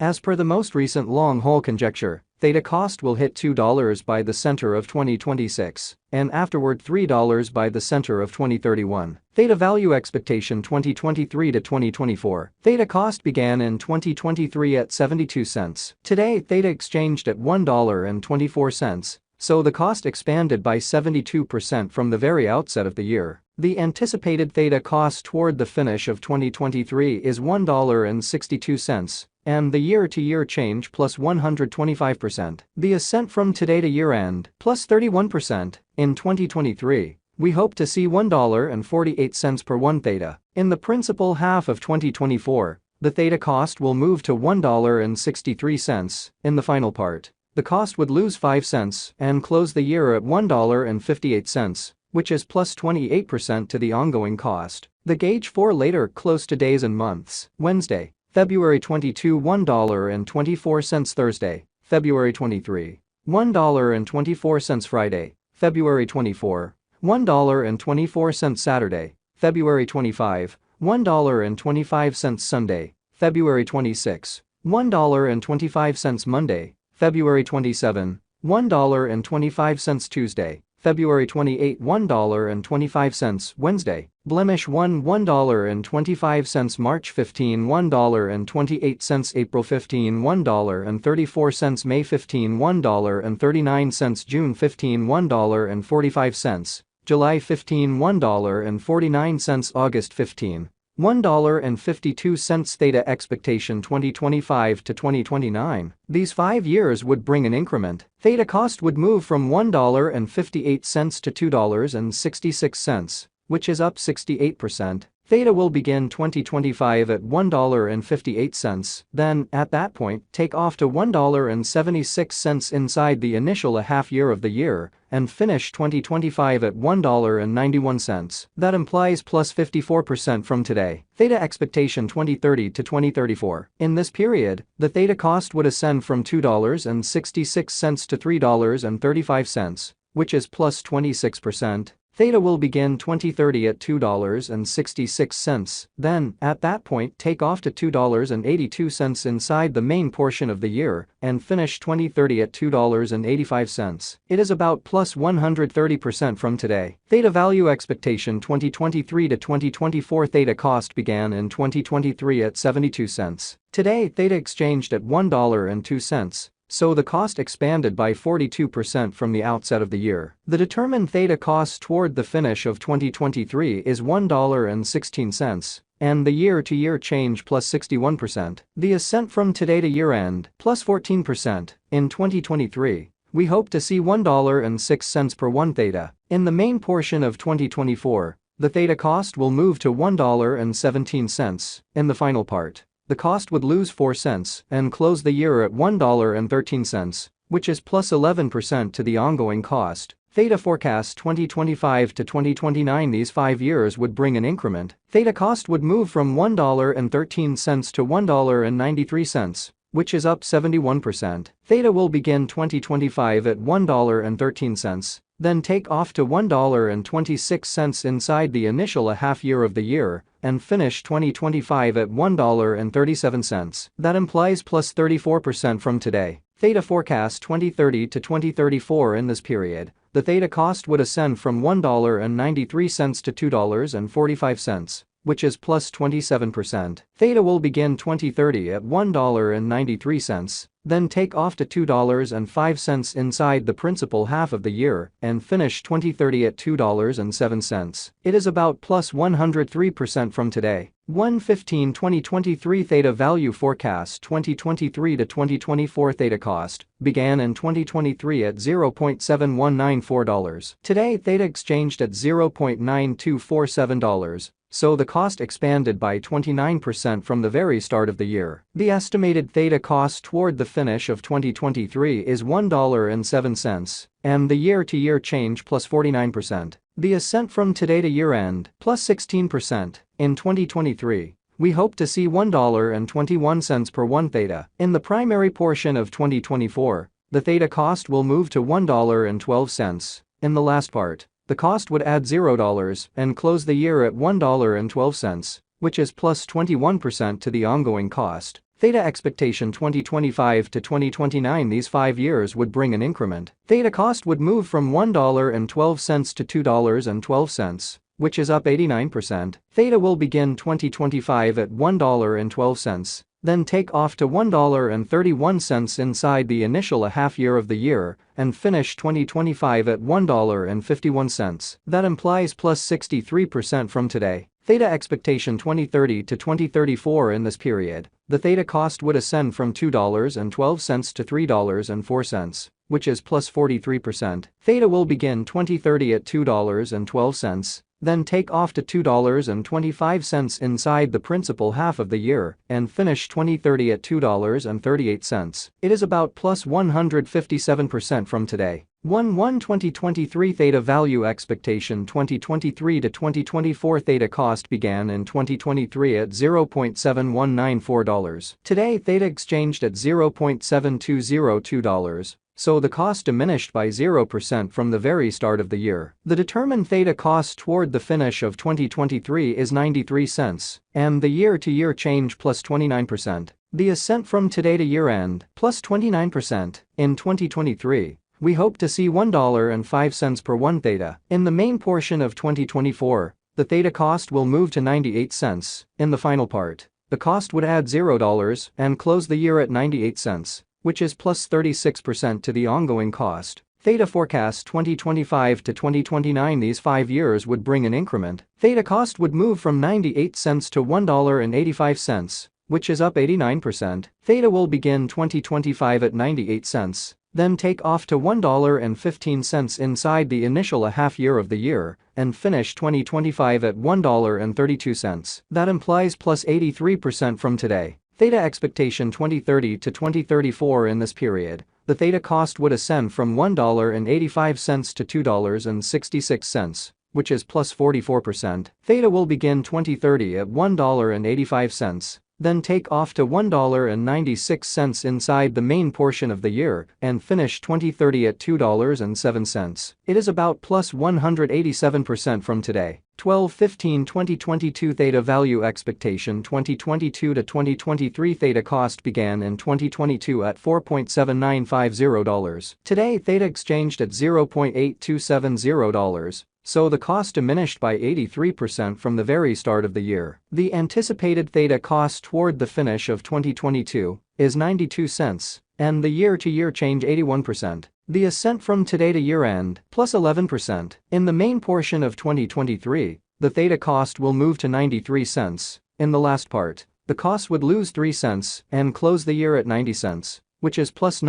As per the most recent long-haul conjecture, Theta cost will hit $2 by the center of 2026 and afterward $3 by the center of 2031. Theta value expectation 2023 to 2024. Theta cost began in 2023 at 72 cents. Today, Theta exchanged at $1.24, so the cost expanded by 72% from the very outset of the year. The anticipated Theta cost toward the finish of 2023 is $1.62, and the year-to-year change plus 125%. The ascent from today to year-end plus 31%. In 2023, we hope to see $1.48 per 1 Theta. In the principal half of 2024, the Theta cost will move to $1.63. In the final part, the cost would lose 5 cents and close the year at $1.58, which is plus 28% to the ongoing cost. The gauge for later close to days and months. Wednesday, February 22, $1.24. Thursday, February 23, $1.24. Friday, February 24, $1.24. Saturday, February 25, $1.25. Sunday, February 26, $1.25. Monday, February 27, $1.25. Tuesday, February 28, $1.25. Wednesday, blemish 1, $1.25. March 15, $1.28. April 15, $1.34. May 15, $1.39. June 15, $1.45. July 15, $1.49. August 15, $1.52. Theta expectation 2025 to 2029. These 5 years would bring an increment. Theta cost would move from $1.58 to $2.66, which is up 68%. Theta will begin 2025 at $1.58, then, at that point, take off to $1.76 inside the initial half year of the year, and finish 2025 at $1.91. That implies plus 54% from today. Theta expectation 2030 to 2034. In this period, the Theta cost would ascend from $2.66 to $3.35, which is plus 26%. Theta will begin 2030 at $2.66, then, at that point, take off to $2.82 inside the main portion of the year and finish 2030 at $2.85. It is about plus 130% from today. Theta value expectation 2023 to 2024. Theta cost began in 2023 at 72 cents. Today, Theta exchanged at $1.02. So the cost expanded by 42% from the outset of the year. The determined Theta cost toward the finish of 2023 is $1.16, and the year-to-year change plus 61%. The ascent from today to year-end plus 14%. In 2023, we hope to see $1.06 per 1 Theta. In the main portion of 2024, the Theta cost will move to $1.17. In the final part, the cost would lose 4 cents and close the year at $1.13, which is plus 11% to the ongoing cost. Theta forecast 2025 to 2029. These 5 years would bring an increment. Theta cost would move from $1.13 to $1.93, which is up 71%. Theta will begin 2025 at $1.13. Then take off to $1.26 inside the initial half year of the year and finish 2025 at $1.37. That implies plus 34% from today. Theta forecast 2030 to 2034. In this period, the Theta cost would ascend from $1.93 to $2.45, which is plus 27%. Theta will begin 2030 at $1.93, then take off to $2.05 inside the principal half of the year and finish 2030 at $2.07. It is about plus 103% from today. 1/15/2023 Theta value forecast 2023 to 2024. Theta cost began in 2023 at $0.7194. Today, Theta exchanged at $0.9247. So the cost expanded by 29% from the very start of the year. The estimated Theta cost toward the finish of 2023 is $1.07, and the year-to-year change plus 49%. The ascent from today to year-end plus 16%. In 2023, we hope to see $1.21 per 1 Theta. In the primary portion of 2024, the Theta cost will move to $1.12. In the last part, the cost would add $0 and close the year at $1.12, which is plus 21% to the ongoing cost. Theta expectation 2025 to 2029. These 5 years would bring an increment. Theta cost would move from $1.12 to $2.12, which is up 89%. Theta will begin 2025 at $1.12, then take off to $1.31 inside the initial half year of the year, and finish 2025 at $1.51. That implies plus 63% from today. Theta expectation 2030 to 2034. In this period, the Theta cost would ascend from $2.12 to $3.04, which is plus 43%. Theta will begin 2030 at $2.12, then take off to $2.25 inside the principal half of the year, and finish 2030 at $2.38. It is about plus 157% from today. 2023 Theta value expectation 2023 to 2024. Theta cost began in 2023 at $0.7194. Today Theta exchanged at $0.7202. So the cost diminished by 0% from the very start of the year. The determined Theta cost toward the finish of 2023 is 93 cents, and the year-to-year change plus 29%. The ascent from today to year-end plus 29%. In 2023, we hope to see $1.05 per 1 Theta. In the main portion of 2024, the Theta cost will move to 98 cents. In the final part, the cost would add $0 and close the year at 98 cents. Which is plus 36% to the ongoing cost. Theta forecast 2025 to 2029. These 5 years would bring an increment. Theta cost would move from 98 cents to $1.85, which is up 89%. Theta will begin 2025 at 98 cents, then take off to $1.15 inside the initial half year of the year, and finish 2025 at $1.32. That implies plus 83% from today. Theta expectation 2030 to 2034. In this period, the Theta cost would ascend from $1.85 to $2.66, which is plus 44%. Theta will begin 2030 at $1.85, then take off to $1.96 inside the main portion of the year, and finish 2030 at $2.07. It is about plus 187% from today. 12/15/2022 Theta value expectation 2022 to 2023. Theta cost began in 2022 at $4.7950. Today Theta exchanged at $0.8270. So the cost diminished by 83% from the very start of the year. The anticipated Theta cost toward the finish of 2022 is 92 cents, and the year-to-year change 81%. The ascent from today to year-end plus 11%. In the main portion of 2023, the Theta cost will move to 93 cents. In the last part, the cost would lose 3 cents and close the year at 90 cents, which is plus